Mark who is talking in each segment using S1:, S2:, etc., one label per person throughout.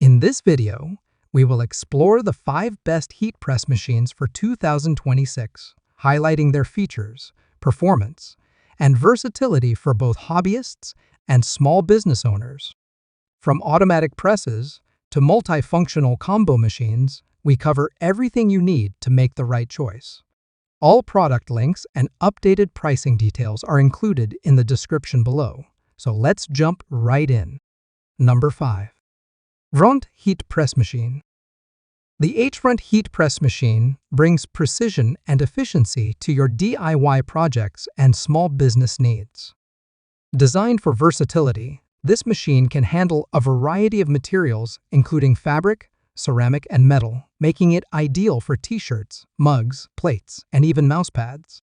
S1: In this video, we will explore the 5 best heat press machines for 2026, highlighting their features, performance, and versatility for both hobbyists and small business owners. From automatic presses to multifunctional combo machines, we cover everything you need to make the right choice. All product links and updated pricing details are included in the description below, so let's jump right in. Number 5. HTVRONT Heat Press Machine. The HTVRONT Heat Press Machine brings precision and efficiency to your DIY projects and small business needs. Designed for versatility, this machine can handle a variety of materials including fabric, ceramic, and metal, making it ideal for t-shirts, mugs, plates, and even mousepads.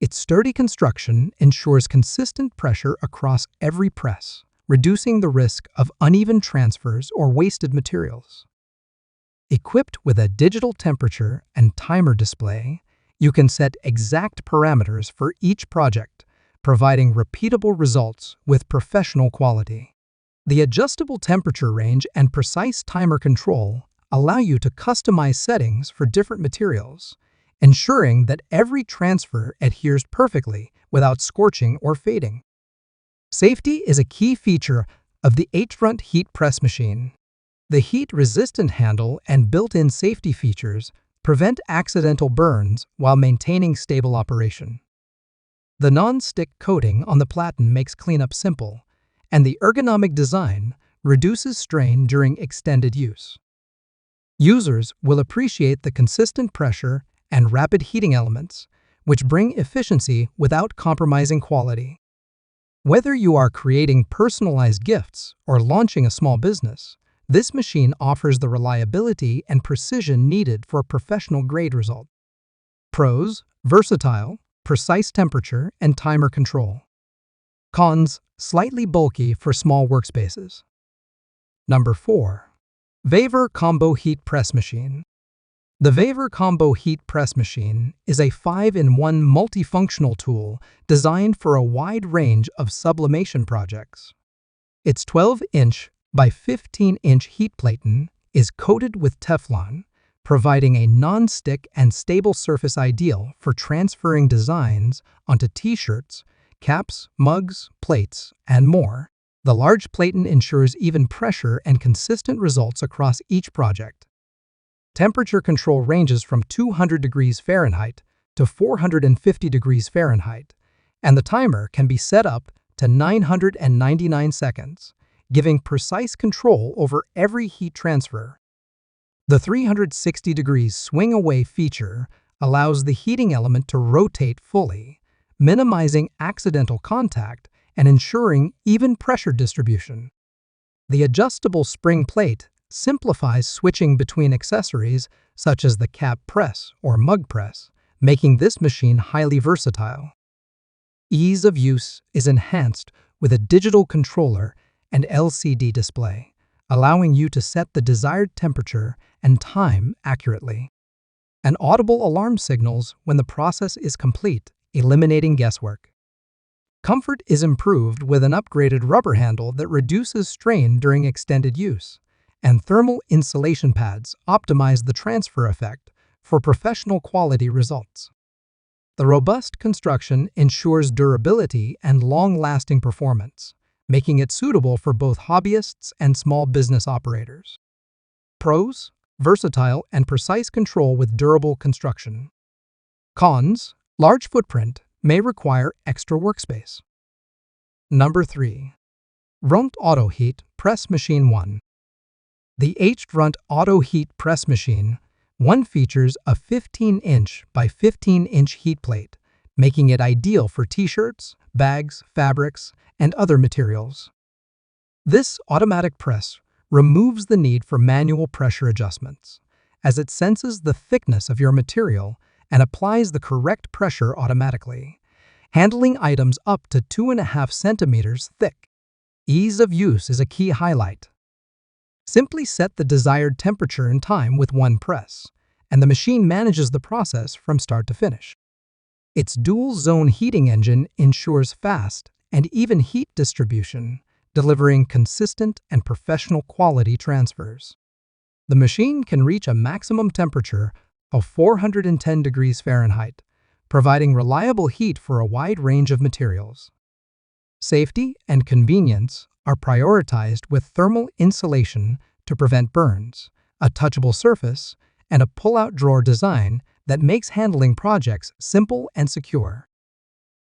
S1: Its sturdy construction ensures consistent pressure across every press, reducing the risk of uneven transfers or wasted materials. Equipped with a digital temperature and timer display, you can set exact parameters for each project, providing repeatable results with professional quality. The adjustable temperature range and precise timer control allow you to customize settings for different materials, ensuring that every transfer adheres perfectly without scorching or fading. Safety is a key feature of the HTVRONT Heat Press Machine. The heat-resistant handle and built-in safety features prevent accidental burns while maintaining stable operation. The non-stick coating on the platen makes cleanup simple, and the ergonomic design reduces strain during extended use. Users will appreciate the consistent pressure and rapid heating elements, which bring efficiency without compromising quality. Whether you are creating personalized gifts or launching a small business, this machine offers the reliability and precision needed for a professional-grade result. Pros: versatile, precise temperature and timer control. Cons: slightly bulky for small workspaces. Number 4. VEVOR Combo Heat Press Machine. The VEVOR Combo Heat Press Machine is a 5-in-1 multifunctional tool designed for a wide range of sublimation projects. Its 12-inch by 15-inch heat platen is coated with Teflon, providing a non-stick and stable surface ideal for transferring designs onto t-shirts, caps, mugs, plates, and more. The large platen ensures even pressure and consistent results across each project. Temperature control ranges from 200 degrees Fahrenheit to 450 degrees Fahrenheit, and the timer can be set up to 999 seconds, giving precise control over every heat transfer. The 360 degrees swing away feature allows the heating element to rotate fully, minimizing accidental contact and ensuring even pressure distribution. The adjustable spring plate simplifies switching between accessories such as the cap press or mug press, making this machine highly versatile. Ease of use is enhanced with a digital controller and LCD display, allowing you to set the desired temperature and time accurately. An audible alarm signals when the process is complete, eliminating guesswork. Comfort is improved with an upgraded rubber handle that reduces strain during extended use, and thermal insulation pads optimize the transfer effect for professional quality results. The robust construction ensures durability and long-lasting performance, making it suitable for both hobbyists and small business operators. Pros: versatile and precise control with durable construction. Cons: large footprint may require extra workspace. Number 3. HTVRONT Auto Heat Press Machine 1. The HTVRONT Auto Heat Press Machine 1 features a 15-inch by 15-inch heat plate, making it ideal for t-shirts, bags, fabrics, and other materials. This automatic press removes the need for manual pressure adjustments, as it senses the thickness of your material and applies the correct pressure automatically, handling items up to 2.5 centimeters thick. Ease of use is a key highlight. Simply set the desired temperature and time with one press, and the machine manages the process from start to finish. Its dual-zone heating engine ensures fast and even heat distribution, delivering consistent and professional quality transfers. The machine can reach a maximum temperature of 410 degrees Fahrenheit, providing reliable heat for a wide range of materials. Safety and convenience are prioritized with thermal insulation to prevent burns, a touchable surface, and a pull-out drawer design that makes handling projects simple and secure.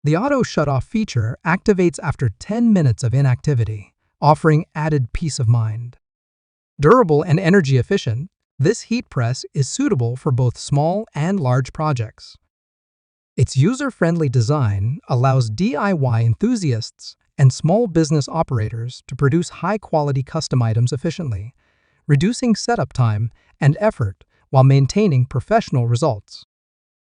S1: The auto shut-off feature activates after 10 minutes of inactivity, offering added peace of mind. Durable and energy efficient, this heat press is suitable for both small and large projects. Its user-friendly design allows DIY enthusiasts and small business operators to produce high-quality custom items efficiently, reducing setup time and effort while maintaining professional results.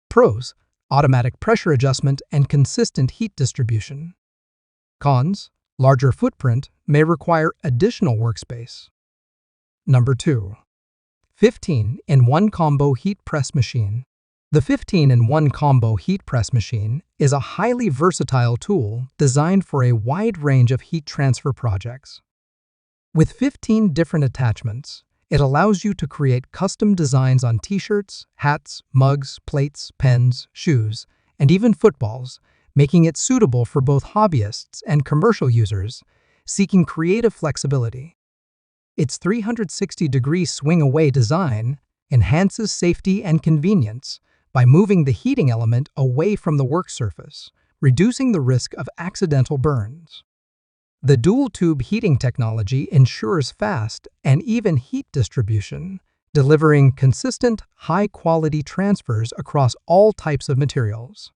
S1: Pros: automatic pressure adjustment and consistent heat distribution. Cons: larger footprint may require additional workspace. Number 2. 15-in-1 Combo Heat Press Machine. The 15-in-1 Combo Heat Press Machine is a highly versatile tool designed for a wide range of heat transfer projects. With 15 different attachments, it allows you to create custom designs on t-shirts, hats, mugs, plates, pens, shoes, and even footballs, making it suitable for both hobbyists and commercial users seeking creative flexibility. Its 360-degree swing-away design enhances safety and convenience by moving the heating element away from the work surface, reducing the risk of accidental burns. The dual-tube heating technology ensures fast and even heat distribution, delivering consistent, high-quality transfers across all types of materials.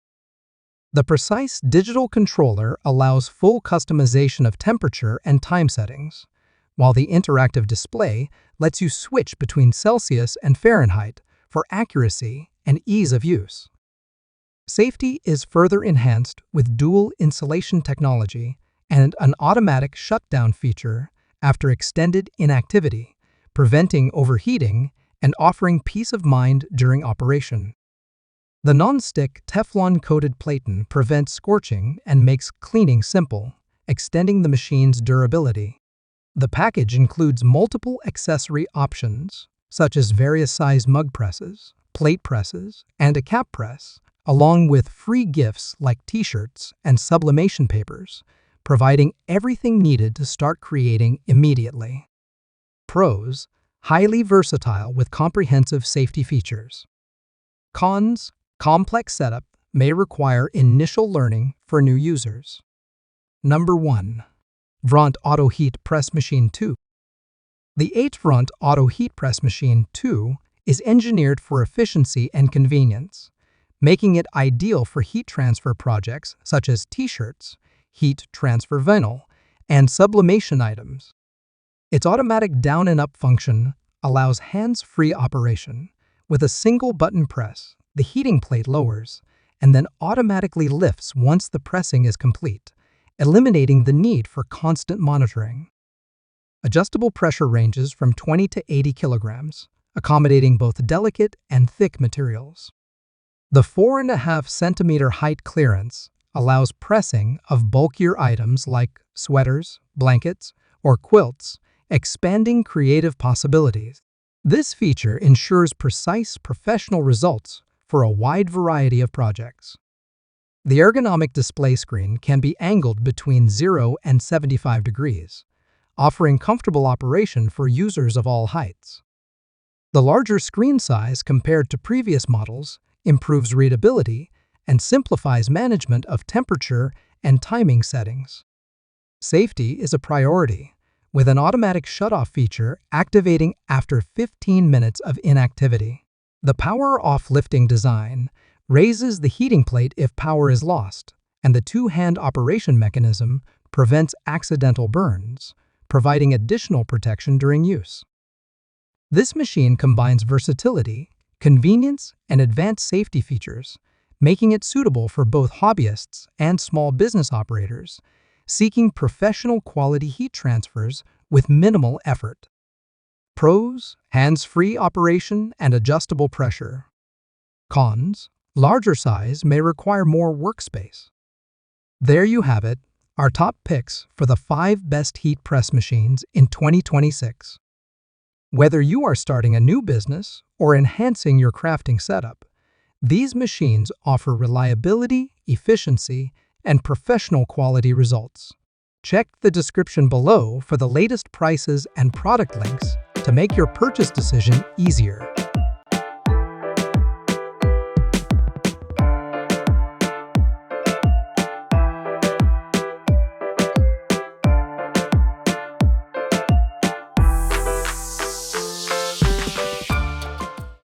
S1: The precise digital controller allows full customization of temperature and time settings, while the interactive display lets you switch between Celsius and Fahrenheit for accuracy and ease of use. Safety is further enhanced with dual insulation technology and an automatic shutdown feature after extended inactivity, preventing overheating and offering peace of mind during operation. The non-stick Teflon-coated platen prevents scorching and makes cleaning simple, extending the machine's durability. The package includes multiple accessory options, such as various size mug presses, plate presses, and a cap press, along with free gifts like t-shirts and sublimation papers, providing everything needed to start creating immediately. Pros: highly versatile with comprehensive safety features. Cons: complex setup may require initial learning for new users. Number 1. HTVRONT Auto Heat Press Machine 2. The HTVRONT Auto Heat Press Machine 2 is engineered for efficiency and convenience, making it ideal for heat transfer projects such as t-shirts, heat transfer vinyl, and sublimation items. Its automatic down and up function allows hands-free operation. With a single button press, the heating plate lowers and then automatically lifts once the pressing is complete, eliminating the need for constant monitoring. Adjustable pressure ranges from 20 to 80 kilograms, accommodating both delicate and thick materials. The 4.5 centimeter height clearance allows pressing of bulkier items like sweaters, blankets, or quilts, expanding creative possibilities. This feature ensures precise professional results for a wide variety of projects. The ergonomic display screen can be angled between 0 and 75 degrees, offering comfortable operation for users of all heights. The larger screen size compared to previous models improves readability and simplifies management of temperature and timing settings. Safety is a priority, with an automatic shutoff feature activating after 15 minutes of inactivity. The power-off lifting design raises the heating plate if power is lost, and the two-hand operation mechanism prevents accidental burns, providing additional protection during use. This machine combines versatility, convenience, and advanced safety features, making it suitable for both hobbyists and small business operators seeking professional quality heat transfers with minimal effort. Pros: hands-free operation and adjustable pressure. Cons: larger size may require more workspace. There you have it, Our top picks for the 5 best heat press machines in 2026. Whether you are starting a new business or enhancing your crafting setup, these machines offer reliability, efficiency, and professional quality results. Check the description below for the latest prices and product links to make your purchase decision easier.